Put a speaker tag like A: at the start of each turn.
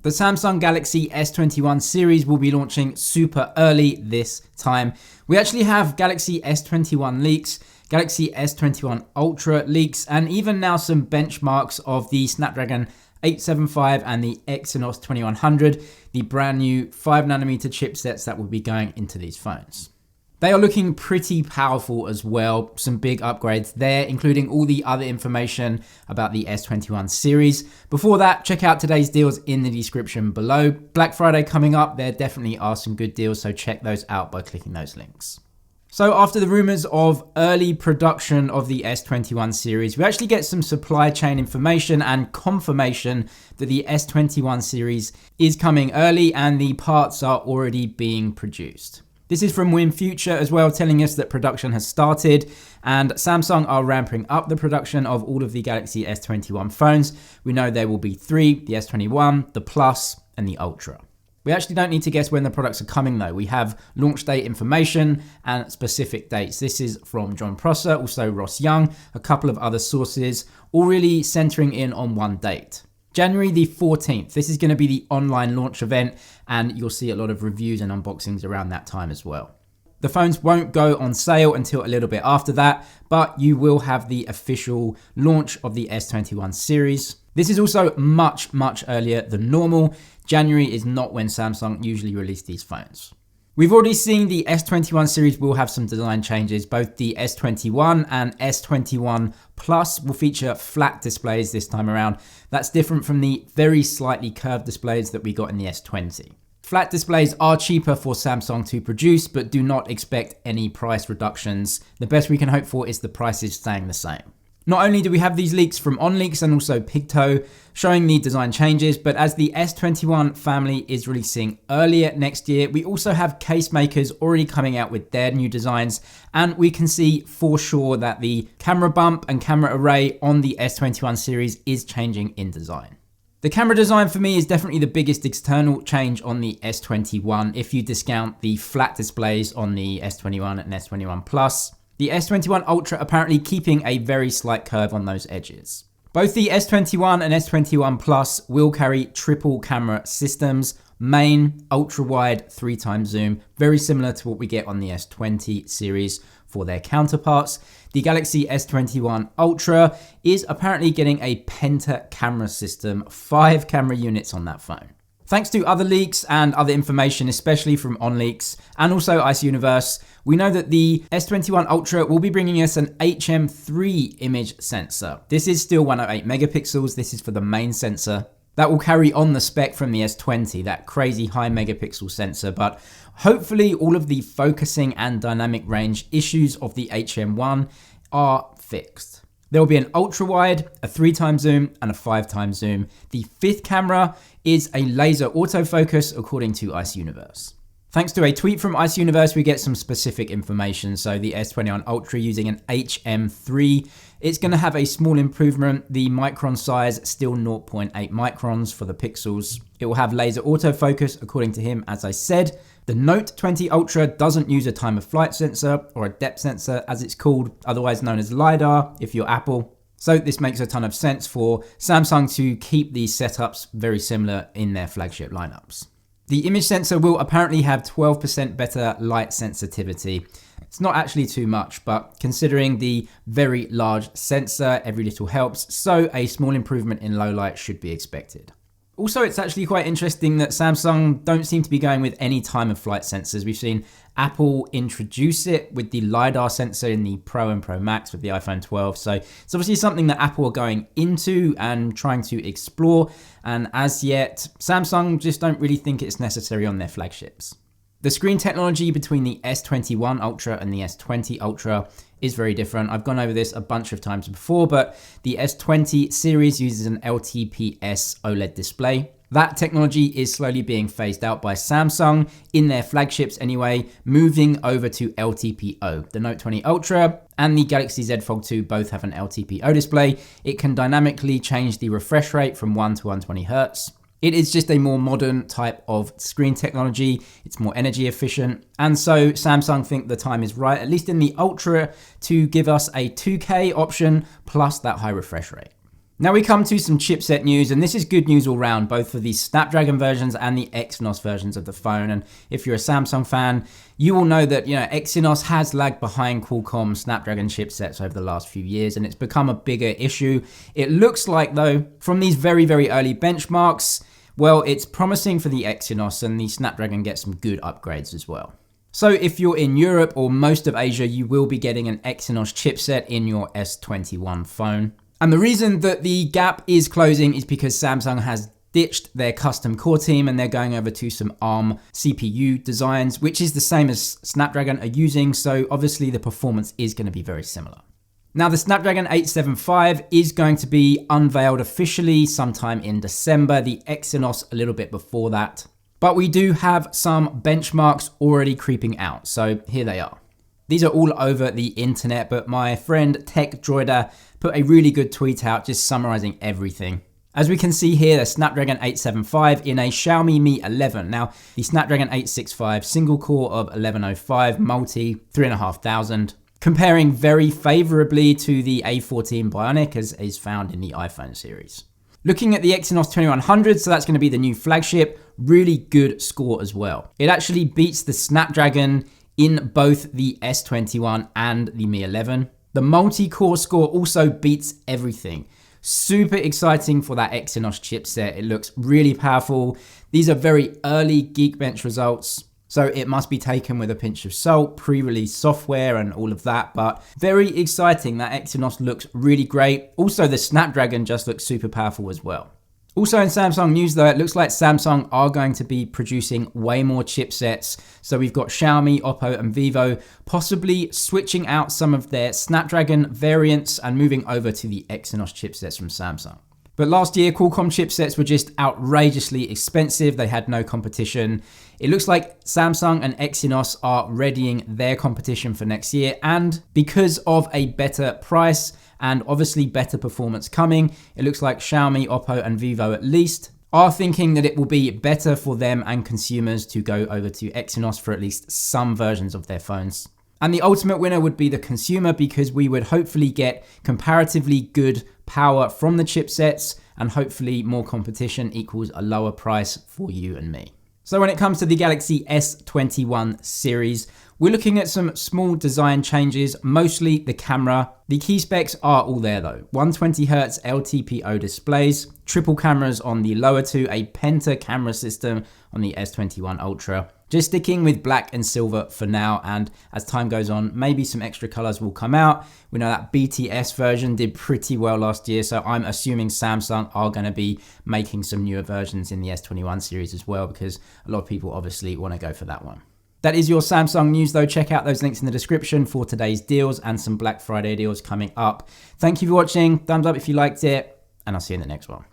A: The Samsung Galaxy S21 series will be launching super early this time. We actually have Galaxy S21 leaks, Galaxy S21 Ultra leaks, and even now some benchmarks of the Snapdragon 875 and the Exynos 2100, the brand new 5nm chipsets that will be going into these phones. They are looking pretty powerful as well. Some big upgrades there, including all the other information about the S21 series. Before that, check out today's deals in the description below. Black Friday coming up, there definitely are some good deals, so check those out by clicking those links. So after the rumors of early production of the S21 series, we actually get some supply chain information and confirmation that the S21 series is coming early and the parts are already being produced. This is from Win Future as well, telling us that production has started and Samsung are ramping up the production of all of the Galaxy S21 phones. We know there will be 3, the S21, the Plus, and the Ultra. We actually don't need to guess when the products are coming though. We have launch date information and specific dates. This is from John Prosser, also Ross Young, a couple of other sources, all really centering in on one date. January the 14th, this is going to be the online launch event and you'll see a lot of reviews and unboxings around that time as well. The phones won't go on sale until a little bit after that, but you will have the official launch of the S21 series. This is also much earlier than normal. January is not when Samsung usually release these phones. We've already seen the S21 series will have some design changes. Both the S21 and S21 Plus will feature flat displays this time around. That's different from the very slightly curved displays that we got in the S20. Flat displays are cheaper for Samsung to produce, but do not expect any price reductions. The best we can hope for is the prices staying the same. Not only do we have these leaks from OnLeaks and also Picto showing the design changes, but as the S21 family is releasing earlier next year, we also have case makers already coming out with their new designs, and we can see for sure that the camera bump and camera array on the S21 series is changing in design. The camera design for me is definitely the biggest external change on the S21 if you discount the flat displays on the S21 and S21 Plus. The S21 Ultra apparently keeping a very slight curve on those edges. Both the S21 and S21 Plus will carry triple camera systems, main, ultra wide, 3x zoom, very similar to what we get on the S20 series for their counterparts. The Galaxy S21 Ultra is apparently getting a penta camera system, 5 camera units on that phone. Thanks to other leaks and other information, especially from OnLeaks and also Ice Universe, we know that the S21 Ultra will be bringing us an HM3 image sensor. This is still 108 megapixels. This is for the main sensor. That will carry on the spec from the S20, that crazy high megapixel sensor, but hopefully all of the focusing and dynamic range issues of the HM1 are fixed. There will be an ultra wide, a 3x zoom, and a 5x zoom. The 5th camera is a laser autofocus according to Ice Universe. Thanks to a tweet from Ice Universe, we get some specific information. So the S21 Ultra using an HM3, it's going to have a small improvement. The micron size still 0.8 microns for the pixels. It will have laser autofocus according to him, as I said. The Note 20 Ultra doesn't use a time of flight sensor or a depth sensor as it's called, otherwise known as LiDAR if you're Apple. So this makes a ton of sense for Samsung to keep these setups very similar in their flagship lineups. The image sensor will apparently have 12% better light sensitivity. It's not actually too much, but considering the very large sensor, every little helps, so a small improvement in low light should be expected. Also, it's actually quite interesting that Samsung don't seem to be going with any time of flight sensors. We've seen Apple introduce it with the LiDAR sensor in the Pro and Pro Max with the iPhone 12. So it's obviously something that Apple are going into and trying to explore. And as yet, Samsung just don't really think it's necessary on their flagships. The screen technology between the S21 Ultra and the S20 Ultra is very different. I've gone over this a bunch of times before, but the S20 series uses an LTPS OLED display. That technology is slowly being phased out by Samsung in their flagships anyway, moving over to LTPO. The Note 20 Ultra and the Galaxy Z Fold 2 both have an LTPO display. It can dynamically change the refresh rate from 1 to 120 Hz. It is just a more modern type of screen technology. It's more energy efficient. And so Samsung think the time is right, at least in the Ultra, to give us a 2K option plus that high refresh rate. Now we come to some chipset news, and this is good news all round, both for the Snapdragon versions and the Exynos versions of the phone. And if you're a Samsung fan, you will know that, Exynos has lagged behind Qualcomm Snapdragon chipsets over the last few years, and it's become a bigger issue. It looks like, though, from these very, very early benchmarks, well, it's promising for the Exynos, and the Snapdragon gets some good upgrades as well. So if you're in Europe or most of Asia, you will be getting an Exynos chipset in your S21 phone. And the reason that the gap is closing is because Samsung has ditched their custom core team and they're going over to some ARM CPU designs, which is the same as Snapdragon are using. So obviously the performance is going to be very similar. Now the Snapdragon 875 is going to be unveiled officially sometime in December, the Exynos a little bit before that. But we do have some benchmarks already creeping out. So here they are. These are all over the internet, but my friend Tech Droider put a really good tweet out just summarizing everything. As we can see here, the Snapdragon 875 in a Xiaomi Mi 11. Now, the Snapdragon 865 single core of 1105, multi 3,500, comparing very favorably to the A14 Bionic as is found in the iPhone series. Looking at the Exynos 2100, so that's going to be the new flagship, really good score as well. It actually beats the Snapdragon in both the S21 and the Mi 11. The multi-core score also beats everything. Super exciting for that Exynos chipset. It looks really powerful. These are very early Geekbench results, so it must be taken with a pinch of salt, pre-release software and all of that, but very exciting. That Exynos looks really great. Also, the Snapdragon just looks super powerful as well. Also in Samsung news though, it looks like Samsung are going to be producing way more chipsets. So we've got Xiaomi, Oppo and Vivo possibly switching out some of their Snapdragon variants and moving over to the Exynos chipsets from Samsung. But last year, Qualcomm chipsets were just outrageously expensive. They had no competition. It looks like Samsung and Exynos are readying their competition for next year. And because of a better price and obviously better performance coming, it looks like Xiaomi, Oppo and Vivo at least are thinking that it will be better for them and consumers to go over to Exynos for at least some versions of their phones. And the ultimate winner would be the consumer, because we would hopefully get comparatively good power from the chipsets, and hopefully more competition equals a lower price for you and me. So when it comes to the Galaxy S21 series, we're looking at some small design changes, mostly the camera. The key specs are all there though. 120Hz LTPO displays, triple cameras on the lower two, a penta camera system on the S21 Ultra. Just sticking with black and silver for now, and as time goes on, maybe some extra colors will come out. We know that BTS version did pretty well last year, so I'm assuming Samsung are going to be making some newer versions in the S21 series as well, because a lot of people obviously want to go for that one. That is your Samsung news though. Check out those links in the description for today's deals and some Black Friday deals coming up. Thank you for watching. Thumbs up if you liked it, and I'll see you in the next one.